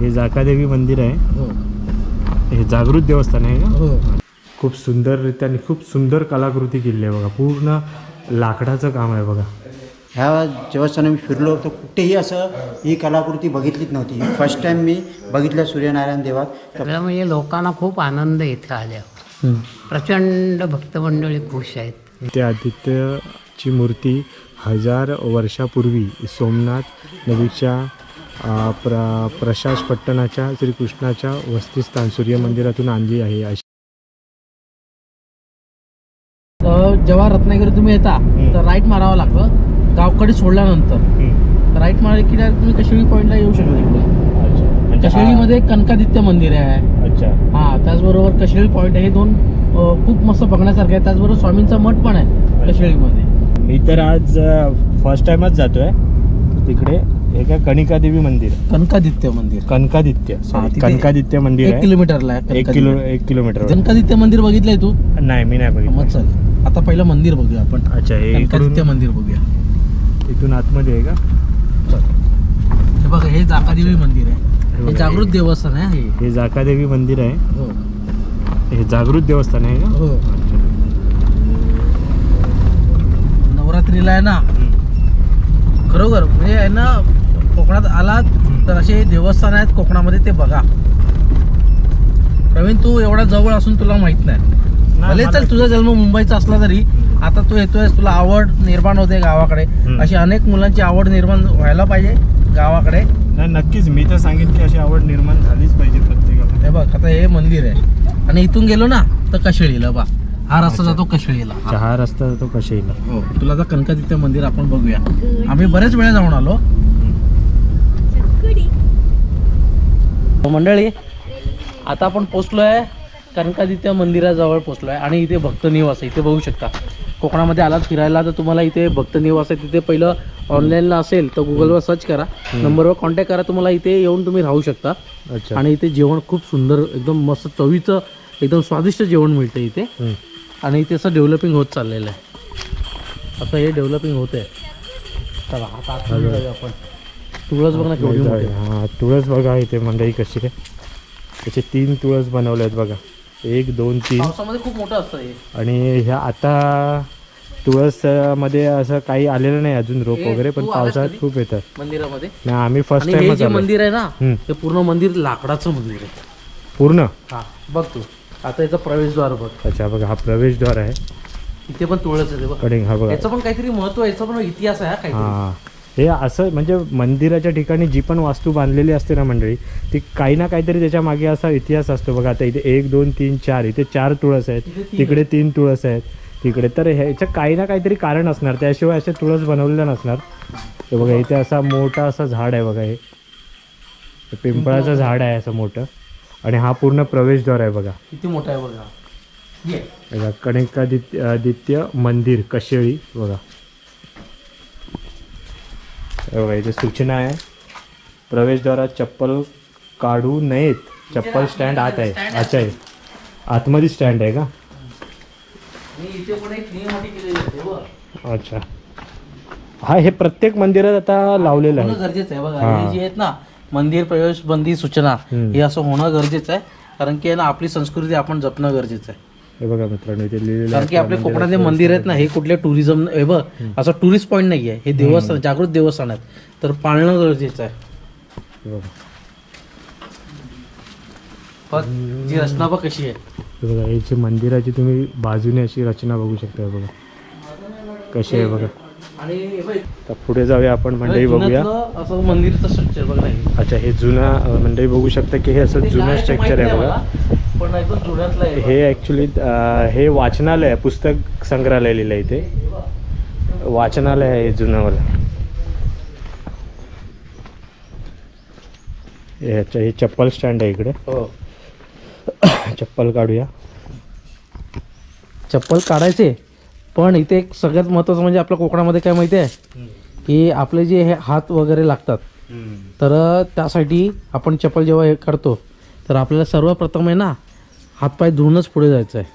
हे जाकादेवी मंदिर आहे. हो. हे जागृत देवस्थान आहे का? हो. खूप सुंदररित्या आणि खूप सुंदर कलाकृती केली आहे बघा. पूर्ण लाकडाचं काम आहे बघा. ह्या देवस्थानात मी फिरलो तर कुठेही असं ही कलाकृती बघितलीच नव्हती. फर्स्ट टाइम मी बघितलं सूर्यनारायण देवात. सगळं म्हणजे लोकांना खूप आनंद इथे आल्यावर. प्रचंड भक्तमंडळी खुश आहेत. ते आदित्यची मूर्ती 1000 वर्षापूर्वी सोमनाथ नदीच्या प्रशास पट्टणाच्या श्रीकृष्णाच्या वसतिस्थान सूर्य मंदिरातून आणली आहे. अशी जेव्हा रत्नागिरी तुम्ही येता तर राईट मारावं लागतं. गावकडे सोडल्यानंतर राईट मारले की तुम्ही कशेळी पॉईंटला येऊ शकता. तिकडे कशेळीमध्ये कनकादित्य मंदिर आहे. अच्छा. हां, त्याचबरोबर कशेळी पॉईंट आहे. हे दोन खूप मस्त बघण्यासारखे आहे. त्याचबरोबर स्वामींचा मठ पण आहे कशेळीमध्ये. मी तर आज फर्स्ट टाइमच जातोय तिकडे. हे काय कणिकादेवी मंदिर, कनकादित्य मंदिर, कणकादित्य तिथे कणकादित्य मंदिर 1 आहे. किलोमीटरला आहे. 1 किलोमीटर. कनकादित्य मंदिर बघितलंय तू? नाही, मी नाही बघितलं. मग चल आता पहिलं मंदिर बघूया आपण. अच्छा, हे कनकादित्य मंदिर बघूया. इथून आतमध्ये आहे का? हे बघा, हे जाकादेवी मंदिर आहे. हे जागृत देवस्थान आहे. हे जाकादेवी मंदिर आहे. हो. हे जागृत देवस्थान आहे का? हो. नवरात्रीला आहे ना, खरोखर म्हणजे आहे ना, कोकणात आलात तर असे देवस्थान आहेत कोकणामध्ये, ते बघा. प्रवीण, तू एवढा जवळ असून तुला माहित नाही. भले चल तुझा जन्म मुंबईचा असला तरी आता तू येतोय, तुला आवड निर्माण होते गावाकडे. अशी अनेक मुलांची आवड निर्माण व्हायला पाहिजे गावाकडे. नाही, नक्कीच. मी तर सांगेन की अशी आवड निर्माण झालीच पाहिजे प्रत्येकाला. हे बघ, आता हे मंदिर आहे आणि इथून गेलो ना तर कशेळीला. बा, हा रस्ता जातो कशेळीला. हा रस्ता जातो कशेळीला. हो. तुला आता कनकादित्य मंदिर आपण बघूया. आम्ही बरेच वेळा जाऊन आलो. मंडळी, आता आपण पोचलोय कनकादित्य मंदिराजवळ पोचलोय आणि इथे भक्त निवास आहे. इथे बघू शकता. कोकणामध्ये आलात फिरायला तर तुम्हाला इथे भक्त निवास आहे. तिथे पहिलं ऑनलाईनला असेल तर गुगलवर सर्च करा, नंबरवर कॉन्टॅक्ट करा. तुम्हाला इथे येऊन तुम्ही राहू शकता. अच्छा. आणि इथे जेवण खूप सुंदर, एकदम मस्त चवीचं, एकदम स्वादिष्ट जेवण मिळतं इथे. आणि इथे असं डेव्हलपिंग होत चाललेलं आहे. असं हे डेव्हलपिंग होत आहे. चला आता आपण तुळस बघ ना केवढी मोठी. हां, तुळस बघा इथे मंडळी कशी आहे. त्याचे 3 तुळस बनवले आहेत बघा. 1 2 3. पावसामध्ये खूप मोठं असतं हे. आणि ह्या आता तुळस मध्ये असं काही आलेलं नाही अजून रोप वगैरे, पण पावसाळ्यात खूप येतात मंदिरामध्ये. नाही, आम्ही फर्स्ट हे टाइम जे मंदिर आहे ना, ते पूर्ण मंदिर लाकडाचं मंदिर आहे पूर्ण. हा, बघ तू आता याचा प्रवेशद्वार बघ. अच्छा, बघा हा प्रवेशद्वार आहे. इथे पण तुळस आहे बघ. कडिंग. हा बघा, याचं पण काहीतरी महत्व आहे. याचा पण इतिहास आहे. काहीतरी हां, हे असं म्हणजे मंदिराच्या ठिकाणी जी पण वास्तू बांधलेली असते ना मंडळी, ती काही ना काहीतरी त्याच्या मागे असा इतिहास असतो बघा. आता इथे 1 2 3 4, इथे 4 तुळस आहेत, तिकडे 3 तुळस आहेत तिकडे. तर ह्याचं काही ना काहीतरी कारण असणार, त्याशिवाय असे तुळस बनवलेलं नसणार. हे बघा, इथे असा मोठा असा झाड आहे बघा. हे पिंपळाचं झाड आहे असं मोठं. आणि हा पूर्ण प्रवेशद्वार आहे बघा. किती मोठा आहे बघा. बघा, कणकादित्य मंदिर कशेळी बघा. बघा, इथे सूचना आहे, प्रवेशद्वारात चप्पल काढू नयेत, चप्पल स्टँड आत आहे. अच्छा, आहे आतमध्ये स्टँड आहे का? अच्छा. हा, हे प्रत्येक मंदिरात आता लावलेलं आहे. गरजेचं आहे बघा. हे जे आहेत ना मंदिर प्रवेश बंदी सूचना, हे असं होणं गरजेचं आहे. कारण की ना आपली संस्कृती आपण जपणं गरजेचं आहे. हे बघा मित्रांनो, इथे लिहिलेलं कारण की आपले कोकणातले मंदिर आहेत ना, हे कुठले टुरिझम हे बघ असं टुरिस्ट पॉईंट नाही आहे. हे देवस्थान, जागृत देवस्थान आहेत, तर पाळणं गरजेचं आहे. बघ जी रचना बघ कशी आहे. बघा, याची मंदिराची तुम्ही बाजूने अशी रचना बघू शकता बघा कशी आहे बघा. आणि तर पुढे जाऊया आपण मंडळी, बघूया असं मंदिरचं स्ट्रक्चर बघ नाही. अच्छा, हे जुनं मंडळी बघू शकता की हे असं जुनं स्ट्रक्चर आहे बघा. पण एकदम जुन्यातलं आहे हे. ॲक्च्युली हे वाचनालय आहे, पुस्तक संग्रहालय लिहिलं आहे इथे. वाचनालय आहे हे जुनंवालं. अच्छा, हे चप्पल स्टँड आहे इकडे. हो, चप्पल काढूया. चप्पल काढायचे. पण इथे एक सगळ्यात महत्त्वाचं म्हणजे आपल्या कोकणामध्ये काय माहिती आहे की आपले जे हे हात वगैरे लागतात, तर त्यासाठी आपण चप्पल जेव्हा हे काढतो तर आपल्याला सर्वप्रथम आहे ना हातपाय धुवूनच पुढे जायचं आहे.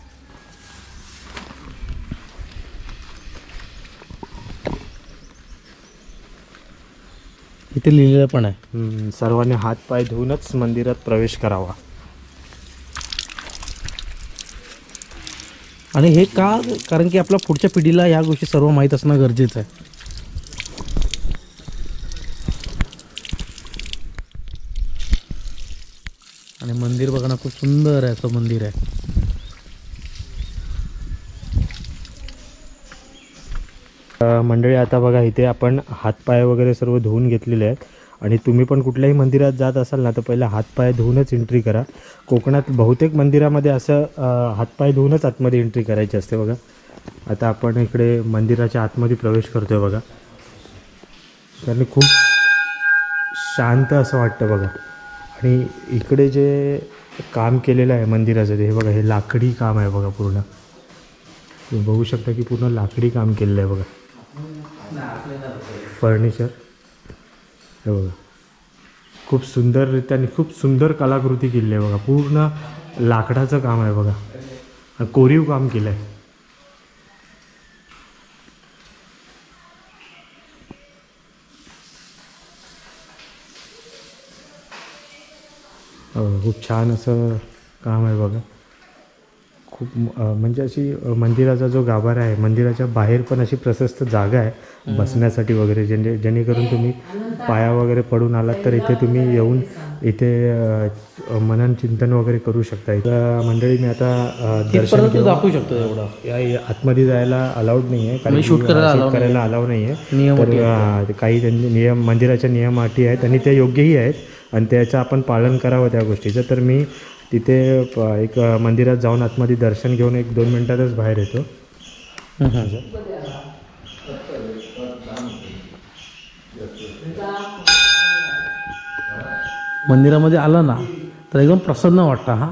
इथे लिहिलेलं पण आहे. सर्वांनी हातपाय धुवूनच मंदिरात प्रवेश करावा. आणि हे का, कारण की आपल्या पुढच्या पिढीला ह्या गोष्टी सर्व माहीत असणं गरजेचं आहे. आणि मंदिर बघा ना, खूप सुंदर आहे असं मंदिर आहे. मंडळी आता बघा इथे आपण हातपाय वगैरे सर्व धुवून घेतलेले आहेत. आणि तुम्ही पण कुठल्याही मंदिरात जात असाल ना तर पहिला हातपाय धुवूनच एंट्री करा. कोकणात बहुतेक मंदिरामध्ये असं हातपाय धुवूनच आतमध्ये एंट्री करायची असते बघा. आता आपण इकडे मंदिराच्या आतमध्ये प्रवेश करतोय बघा. कारण खूप शांत असं वाटतं बघा. आणि इकडे जे काम केलेलं आहे मंदिराचं ते हे बघा, हे लाकडी काम आहे बघा पूर्ण. तुम्ही बघू शकता की पूर्ण लाकडी काम केलेलं आहे बघा. फर्निचर हे बघा, खूप सुंदररित्या आणि खूप सुंदर कलाकृती केली आहे बघा. पूर्ण लाकडाचं काम आहे बघा. आणि कोरीव काम केलं आहे. खूप छान असं काम आहे बघा. खूप म्हणजे अशी मंदिराचा जो गाभारा आहे, मंदिराच्या बाहेर पण अशी प्रशस्त जागा आहे बसण्यासाठी वगैरे. जेणेकरून तुम्ही पाया वगैरे पडून आलात तर इथे तुम्ही येऊन इथे मनन चिंतन वगैरे करू शकता. इथं मंडळी मी आता दर्शन दाखवू शकतो. एवढं या आतमध्ये जायला अलाउड नाही आहे, कारण शूट करायला अलाउड नाही आहे. नियम तर काही त्यांनी नियम, मंदिराच्या नियम अटी आहेत आणि ते योग्यही आहेत आणि त्याचं आपण पालन करावं त्या गोष्टीचं. तर मी तिथे एक मंदिरात जाऊन आतमध्ये दर्शन घेऊन 1-2 मिनटातच बाहेर येतो. मंदिरामध्ये आलं ना तर एकदम प्रसन्न वाटतं. हा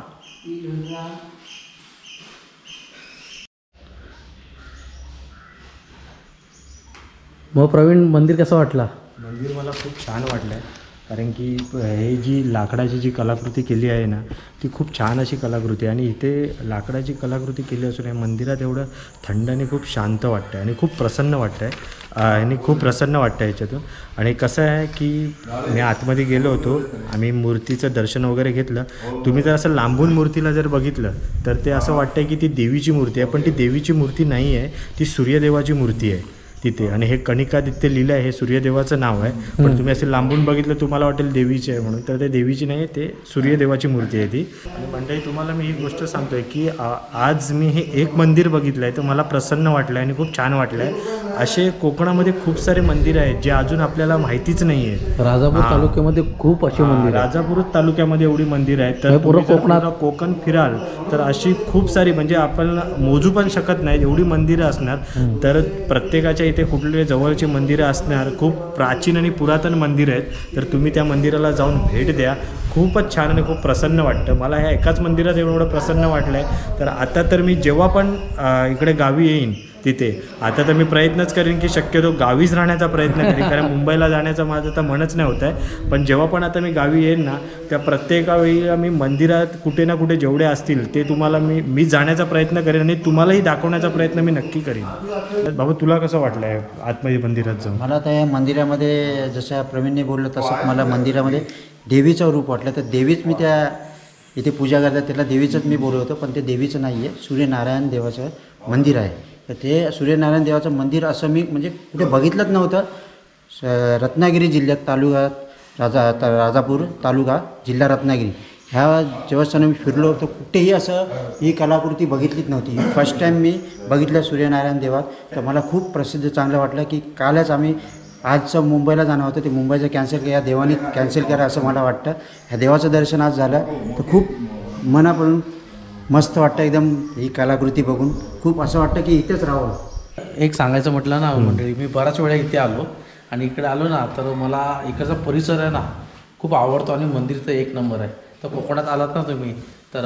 मग प्रवीण, मंदिर कसं वाटलं? मंदिर मला खूप छान वाटलं आहे. कारण की हे जी लाकडाची जी कलाकृती केली आहे ना ती खूप छान अशी कलाकृती आहे. आणि इथे लाकडाची कलाकृती केली असून या मंदिरात एवढं थंड आणि खूप शांत वाटतं आहे आणि खूप प्रसन्न वाटतं आहे. आणि खूप प्रसन्न वाटतं याच्यातून. आणि कसं आहे की मी आतमध्ये गेलो होतो, आम्ही मूर्तीचं दर्शन वगैरे घेतलं. तुम्ही जर असं लांबून मूर्तीला जर बघितलं तर ते असं वाटतं की ती देवीची मूर्ती आहे, पण ती देवीची मूर्ती नाही आहे, ती सूर्यदेवाची मूर्ती आहे तिथे. आणि हे कणिकादित्य लिहिलं आहे, हे सूर्यदेवाचं नाव आहे. पण तुम्ही असे लांबून बघितलं तुम्हाला वाटेल देवीची आहे म्हणून, तर ते देवीची नाही, ते सूर्यदेवाची मूर्ती आहे ती. आणि मंडळी तुम्हाला मी ही गोष्ट सांगतो आहे की आज मी हे एक मंदिर बघितलं आहे तर मला प्रसन्न वाटलं आहे आणि खूप छान वाटलं आहे. असे कोकणामध्ये खूप सारे मंदिरं आहेत जे अजून आपल्याला माहितीच नाही आहेत. राजापूर तालुक्यामध्ये खूप अशी मंदिर, राजापूर तालुक्यामध्ये एवढी मंदिरं आहेत. तर पूर्ण कोकणात कोकण फिराल तर अशी खूप सारी, म्हणजे आपण मोजू पण शकत नाही एवढी मंदिरं असणार. तर प्रत्येकाच्या इथे कुठले जवळची मंदिरं असणार, खूप प्राचीन आणि पुरातन मंदिरं आहेत. तर तुम्ही त्या मंदिराला जाऊन भेट द्या. खूपच छान आणि खूप प्रसन्न वाटतं. मला ह्या एकाच मंदिरात एवढं प्रसन्न वाटलं आहे. तर आता तर मी जेव्हा पण इकडे गावी येईन तिथे, आता तर मी प्रयत्नच करेन की शक्यतो गावीच राहण्याचा प्रयत्न करेन, कारण मुंबईला जाण्याचं माझं तर मनच नाही होत आहे. पण जेव्हा पण आता मी गावी येईन ना त्या प्रत्येक वेळी मी मंदिरात कुठे ना कुठे जेवढे असतील ते तुम्हाला मी जाण्याचा प्रयत्न करेन आणि तुम्हालाही दाखवण्याचा प्रयत्न मी नक्की करेन. बाबा, तुला कसं वाटलं आहे आतमध्ये मंदिरात जाऊन? मला त्या मंदिरामध्ये जसं प्रवीणने बोललं तसंच मला मंदिरामध्ये देवीचं रूप वाटलं. तर देवीच मी त्या इथे पूजा करतात त्याला देवीचंच मी बोलवतो, पण ते देवीचं नाही आहे, सूर्यनारायण देवाचं मंदिर आहे. तर ते सूर्यनारायण देवाचं मंदिर असं मी म्हणजे कुठे बघितलंच नव्हतं. रत्नागिरी जिल्ह्यात राजापूर तालुका जिल्हा रत्नागिरी ह्या देवस्थानं मी फिरलो तर कुठेही असं ही कलाकृती बघितलीच नव्हती. फर्स्ट टाईम मी बघितलं सूर्यनारायण देवात. तर मला खूप प्रसिद्ध चांगलं वाटलं की कालच आम्ही आजचं मुंबईला जाणं होतं ते मुंबईचं कॅन्सल केलं, या देवाने कॅन्सल करा असं मला वाटतं. ह्या देवाचं दर्शन आज झालं तर खूप मनापासून मस्त वाटतं एकदम. ही कलाकृती बघून खूप असं वाटतं की इथेच राहावं. एक सांगायचं म्हटलं ना मंडळी, मी बऱ्याच वेळा इथे आलो आणि इकडे आलो ना तर मला इकडचा परिसर आहे ना खूप आवडतो आणि मंदिर तर एक नंबर आहे. तर कोकणात आलात ना तुम्ही तर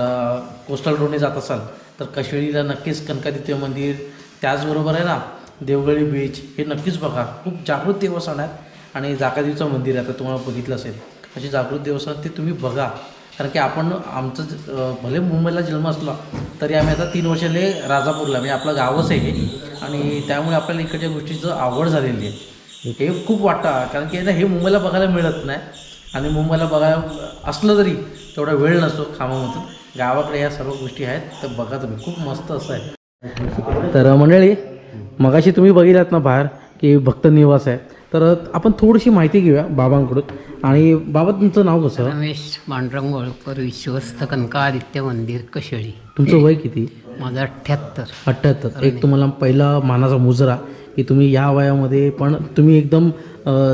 कोस्टल रोडने जात असाल तर कशेळीला नक्कीच कनकादित्य मंदिर, त्याचबरोबर आहे ना देवगडी बीच, हे नक्कीच बघा. खूप जागृत देवस्थान आहेत आणि जाकादेवीचं मंदिर आहे, आता तुम्हाला बघितलं असेल अशी जागृत देवस्थान, ते तुम्ही बघा. कारण की आपण आमचं भले मुंबईला जन्म असला तरी आम्ही आता 3 वर्षाले राजापूरला, म्हणजे आपलं गावच आहे हे, आणि त्यामुळे आपल्याला इकडच्या गोष्टीचं आवड झालेली आहे. हे खूप वाटतं, कारण की हे मुंबईला बघायला मिळत नाही आणि मुंबईला बघायला असलं तरी तेवढा वेळ नसतो कामामधून. गावाकडे ह्या सर्व गोष्टी आहेत, तर बघा तुम्ही, खूप मस्त असं आहे. तर मंडळी, मगाशी तुम्ही बघितलात ना बाहेर की भक्त निवास आहे, तर आपण थोडीशी माहिती घेऊया बाबांकडून. आणि बाबा, तुमचं नाव कसं? रमेश पांडुरंग होळकर, विश्वस्त कनकादित्य मंदिर कशेळी. तुमचं वय किती? माझं 78. 78. एक तुम्हाला पहिला मानाचा मुजरा की तुम्ही या वयामध्ये पण तुम्ही एकदम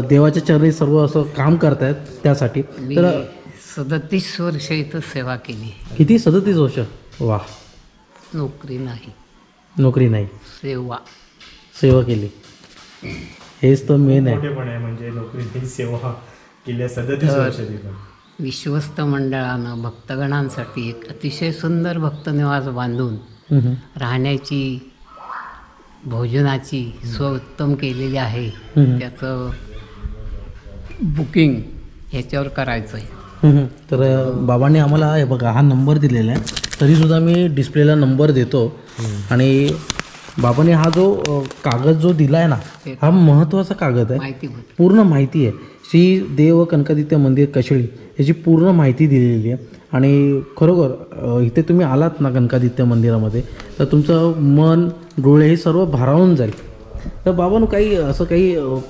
देवाच्या चरणी सर्व असं काम करतायत त्यासाठी. मी तर 37 वर्ष इथं सेवा केली. किती? 37 वर्ष. वा. नोकरी नाही, नोकरी नाही, सेवा. सेवा केली, हेच तर मेन आहे. मोठेपण आहे, म्हणजे नोकरीची सेवा केली 37 वर्ष. विश्वस्त मंडळानं भक्तगणांसाठी एक अतिशय सुंदर भक्तनिवास बांधून राहण्याची, भोजनाची सोय उत्तम केलेली आहे. त्याचं बुकिंग ह्याच्यावर करायचं आहे. तर बाबांनी आम्हाला हे बघा हा नंबर दिलेला आहे, तरीसुद्धा मी डिस्प्लेला नंबर देतो. आणि बाबांनी हा जो कागद जो दिला आहे ना, हा महत्त्वाचा कागद आहे. माहिती होती. पूर्ण माहिती आहे. श्री देव कनकादित्य मंदिर कशेळी याची पूर्ण माहिती दिलेली आहे. आणि खरोखर इथे तुम्ही आलात ना कनकादित्य मंदिरामध्ये, तर तुमचं मन, डोळे हे सर्व भारावून जाईल. तर बाबांनो,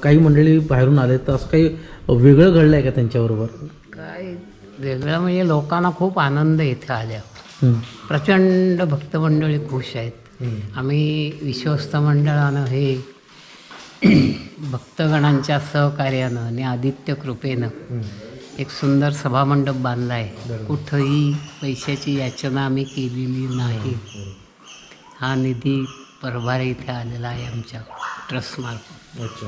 काही मंडळी बाहेरून आले, तर असं काही वेगळं घडलं आहे का त्यांच्याबरोबर? काय वेगळं म्हणजे लोकांना खूप आनंद इथे आल्यावर. प्रचंड भक्तमंडळी खुश आहेत. आम्ही विश्वस्त मंडळानं हे भक्तगणांच्या सहकार्यानं आणि आदित्य कृपेनं एक सुंदर सभामंडप बांधला आहे. कुठंही पैशाची याचना आम्ही केलेली नाही. हा निधी परभारे इथे आलेला आहे आमच्या ट्रस्टमार्फत. अच्छा.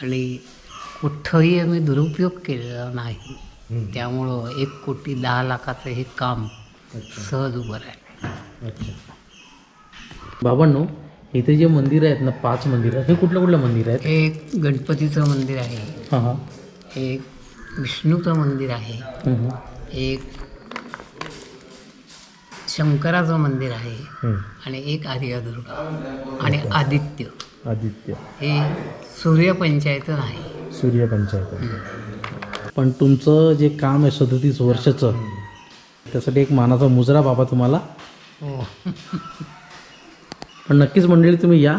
आणि कुठंही आम्ही दुरुपयोग केलेला नाही. त्यामुळं 1,10,00,000 हे काम सहज उभं राहिलं. अच्छा. बाबांनो, इथे जे मंदिर आहेत ना, 5 मंदिरं, हे कुठलं मंदिर आहेत? एक गणपतीचं मंदिर आहे, हां हां. एक विष्णूचं मंदिर आहे, एक शंकराचं मंदिर आहे आणि एक आर्यदुर्गा आणि आदित्य. हे सूर्यपंचायत नाही. सूर्यपंचायत. पण तुमचं जे काम आहे 37 वर्षाचं, त्यासाठी एक मानाचा मुजरा बाबा तुम्हाला. हो. पण नक्कीच मंडळी तुम्ही या.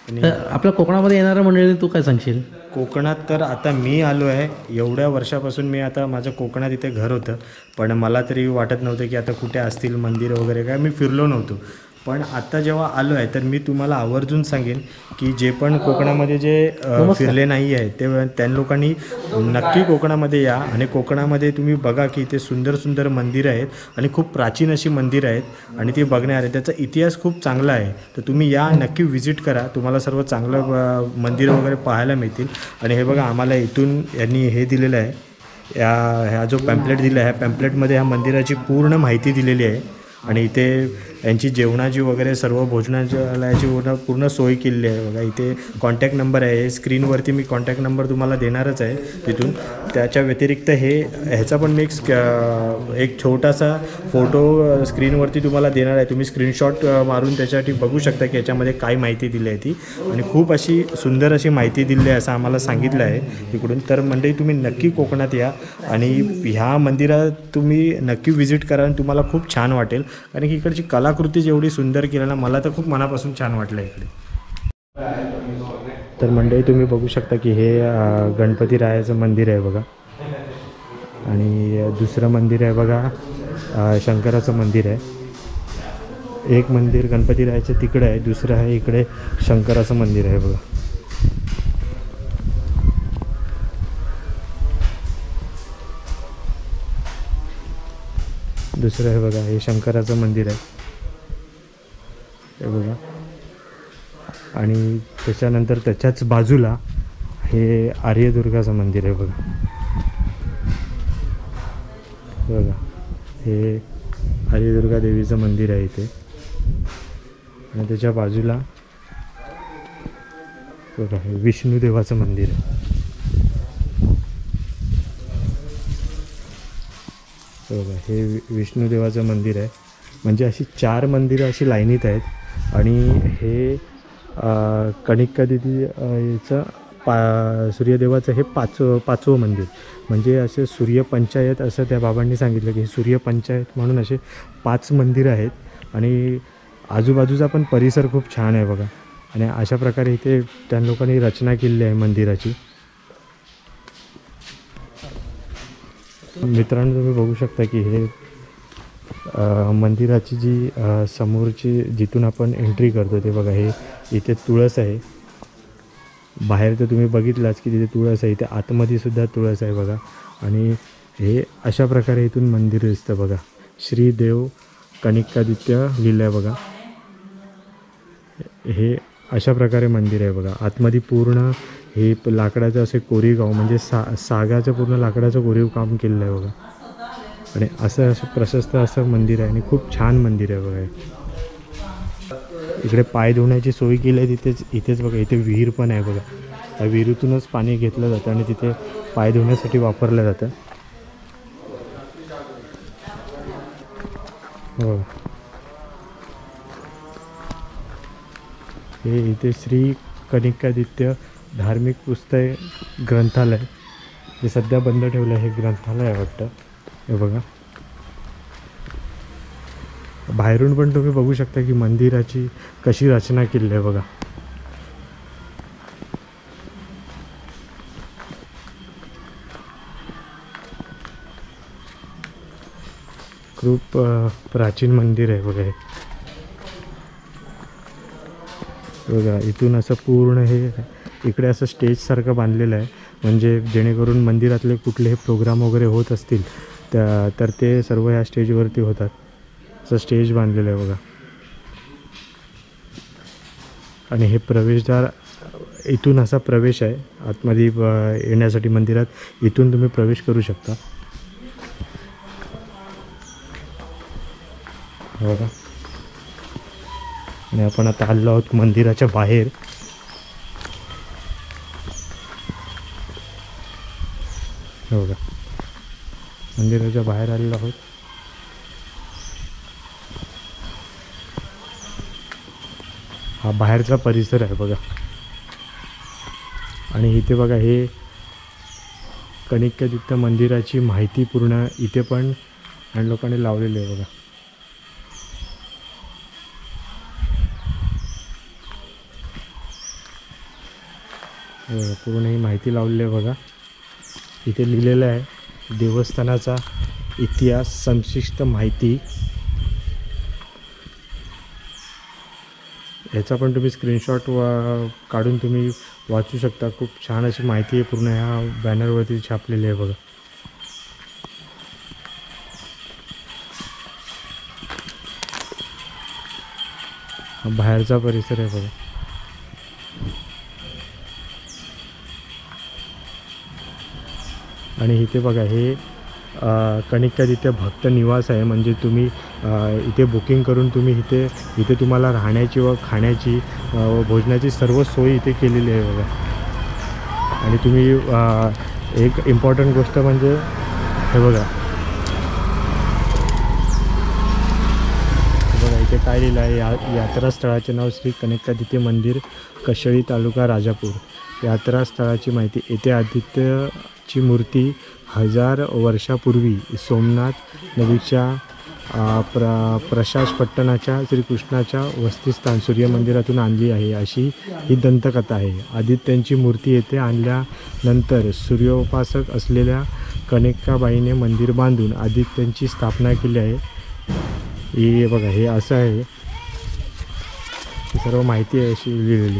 तर आपल्या कोकणामध्ये येणाऱ्या मंडळी तू काय सांगशील? कोकणात तर आता मी आलो आहे, एवढ्या वर्षापासून मी आता माझं कोकणात इथे घर होतं, पण मला तरी वाटत नव्हतं की आता कुठे असतील मंदिर वगैरे, काय मी फिरलो नव्हतो. पण आता जेव्हा आलो आहे, तर मी तुम्हाला आवर्जून सांगेन की जे पण कोकणामध्ये जे फिरले नाही आहे ते त्या लोकांनी नक्की कोकणामध्ये या. आणि कोकणामध्ये तुम्ही बघा की इथे सुंदर सुंदर मंदिरं आहेत आणि खूप प्राचीन अशी मंदिरं आहेत आणि ती बघण्यात आहे. त्याचा इतिहास खूप चांगला आहे. तर तुम्ही या, नक्की व्हिजिट करा. तुम्हाला सर्व चांगलं मंदिर वगैरे पाहायला मिळतील. आणि हे बघा, आम्हाला इथून यांनी हे दिलेलं आहे, ह्या जो पॅम्पलेट दिला आहे, ह्या पॅम्पलेटमध्ये ह्या मंदिराची पूर्ण माहिती दिलेली आहे. आणि इथे यांची जेवणाची वगैरे सर्व भोजनालयाची पूर्ण सोय केलेली आहे. बघा, इथे कॉन्टॅक्ट नंबर आहे, स्क्रीनवरती मी कॉन्टॅक्ट नंबर तुम्हाला देणारच आहे तिथून. त्याच्या व्यतिरिक्त ह्याचा पण मी एक छोटासा फोटो स्क्रीनवरती तुम्हाला देणार आहे. तुम्ही स्क्रीनशॉट मारून त्याच्यासाठी बघू शकता की याच्यामध्ये काय माहिती दिली आहे ती. आणि खूप अशी सुंदर अशी माहिती दिली आहे असं आम्हाला सांगितलं आहे इकडून. तर मंडळी, तुम्ही नक्की कोकणात या आणि ह्या मंदिरात तुम्ही नक्की व्हिजिट करा आणि तुम्हाला खूप छान वाटेल. कारण की इकडची कलाकृती जेवढी सुंदर केली ना, मला तर खूप मनापासून छान वाटलं इकडे. तर मंडळी, तुम्ही बघू शकता की हे गणपती रायाचं मंदिर आहे बघा. आणि दुसरं मंदिर आहे बघा, शंकराचं मंदिर आहे. एक मंदिर गणपती रायाचं तिकडे आहे, दुसरं आहे इकडे शंकराचं मंदिर आहे बघा. दुसरं आहे बघा, हे शंकराचं मंदिर आहे हे बघा. आणि त्याच्यानंतर त्याच्याच बाजूला हे आर्यदुर्गाचं मंदिर आहे बघा. बघा, हे आर्यदुर्गा देवीचं मंदिर आहे इथे. आणि त्याच्या बाजूला बघा, हे विष्णुदेवाचं मंदिर आहे. बघा, हे विष्णुदेवाचं मंदिर आहे. म्हणजे अशी 4 मंदिरं अशी लाईनीत आहेत. आणि हे कणिकादिती याचं सूर्यदेवाचं हे पाचवं मंदिर. म्हणजे असे सूर्यपंचायत असं त्या बाबांनी सांगितलं की सूर्यपंचायत म्हणून असे 5 मंदिरं आहेत. आणि आजूबाजूचा पण परिसर खूप छान आहे बघा. आणि अशा प्रकारे इथे त्या लोकांनी रचना केलेली आहे मंदिराची. मित्रांनो तुम्ही बघू शकता की हे मंदिराची जी समोरची जिथून आपण एंट्री करतो ते बघा, हे इथे तुळस आहे. बाहेर तर तुम्ही बघितलाच की तिथे तुळस आहे, इथे आतमध्ये सुद्धा तुळस आहे बघा. आणि हे अशा प्रकारे इथून मंदिर दिसतं बघा. श्रीदेव कणिकादित्य लिहिलं आहे बघा. हे अशा प्रकारे मंदिर आहे बघा. आतमध्ये पूर्ण हे लाकडाचं असे कोरीव म्हणजे सागाचं पूर्ण लाकडाचं कोरीव काम केलेलं आहे बघा. आणि असं प्रशस्त असं मंदिर आहे आणि खूप छान मंदिर आहे बघा. इकडे पाय धुण्याची सोय केली आहे इथेच बघा. इथे विहीर पण आहे बघा. त्या विहिरीतूनच पाणी घेतलं जातं आणि तिथे पाय धुण्यासाठी वापरलं जातं. हो, हे इथे श्री कणिकादित्य धार्मिक पुस्तक ग्रंथालय हे सध्या बंद ठेवलं आहे. हे ग्रंथालय आहे वाटतं. हे बघा, बाहेरून पण तुम्ही बघू शकता की मंदिराची कशी रचना केली आहे बघा. खूप प्राचीन मंदिर आहे बघा. हे बघा, इथून असं पूर्ण हे इकडे असं स्टेजसारखं बांधलेलं आहे. म्हणजे जेणेकरून मंदिरातले कुठलेही प्रोग्राम वगैरे होत असतील तर ते सर्व ह्या स्टेजवरती होतात. असं स्टेज बांधलेलं आहे बघा. आणि हे प्रवेशद्वार, इथून असा प्रवेश आहे आतमध्ये येण्यासाठी मंदिरात. इथून तुम्ही प्रवेश करू शकता बघा. आणि आपण आता आलो आहोत मंदिराच्या बाहेर. बघा, मंदिराच्या बाहेर आलेलो आहोत. हा बाहेरचा परिसर आहे बघा. आणि इथे बघा, हे कणिकादित्य मंदिराची माहिती पूर्ण इथे पण आणि लोकांनी लावलेली आहे बघा. पूर्ण ही माहिती लावलेली आहे बघा. इथे लिहिलेलं आहे देवस्थानाचा इतिहास, संक्षिप्त माहिती. याचा पण तुम्ही स्क्रीनशॉट काढून तुम्ही वाचू शकता. खूप छान अशी माहिती आहे पूर्ण ह्या बॅनरवरती छापलेली आहे बघा. हा बाहेरचा परिसर आहे बघा. आणि इथे बघा, हे कणिकादित्य भक्त निवास आहे. म्हणजे तुम्ही इथे बुकिंग करून तुम्ही इथे तुम्हाला राहण्याची व खाण्याची भोजनाची सर्व सोय इथे केलेली आहे बघा. आणि तुम्ही एक इम्पॉर्टंट गोष्ट म्हणजे हे बघा, इथे काय लिहिलं आहे, यात्रास्थळाचे नाव श्री कणिकादित्य मंदिर, कशेळी, तालुका राजापूर. यात्रास्थळाची माहिती. येथे आदित्यची मूर्ती 1000 वर्षापूर्वी सोमनाथ नदीच्या प्रशास पट्टणाच्या श्रीकृष्णाच्या वसतिस्थान सूर्यमंदिरातून आणली आहे, अशी ही दंतकथा आहे. आदित्यांची मूर्ती येथे आणल्यानंतर सूर्योपासक असलेल्या कणिकाबाईने मंदिर बांधून आदित्यांची स्थापना केली आहे. हे बघा, हे असं आहे, सर्व माहिती आहे अशी लिहिलेली.